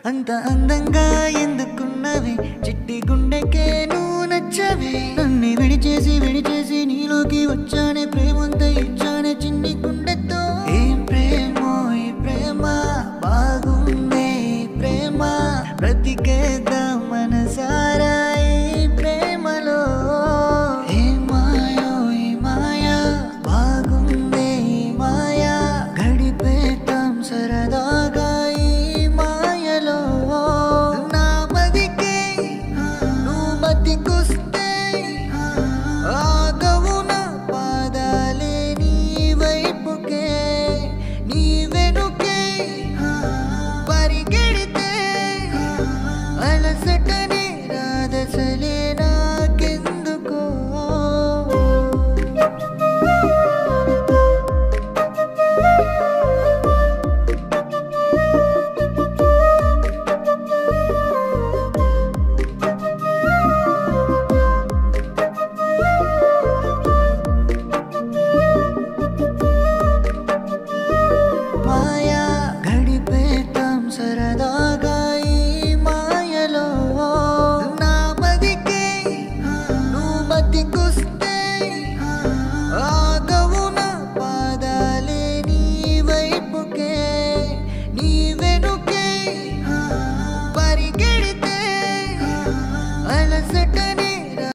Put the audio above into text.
అంత అందంగా ఎందుకున్నవి చిట్టి గుండెకే నువ్వు నచ్చవి నన్ను విడిచేసి నీలోకి వచ్చానే ప్రేమంతా ఇచ్చానే చిన్ని గుండెతో ఏం ప్రేమో ఈ ప్రేమ బాగుందే ఈ ప్రేమ బ్రతికేద్దాం మనసారా ఈ ప్రేమలో ఏ మాయో ఈ మాయా బాగుందే ఈ మాయా గడిపేద్దాం సరదాగా ఈ మాయలో నా మదికే నువ్వు బతికొస్తే ఆగవు నా పాదాలే నీ వైపుకే నీ వెనుకే పరిగెడితే అలసట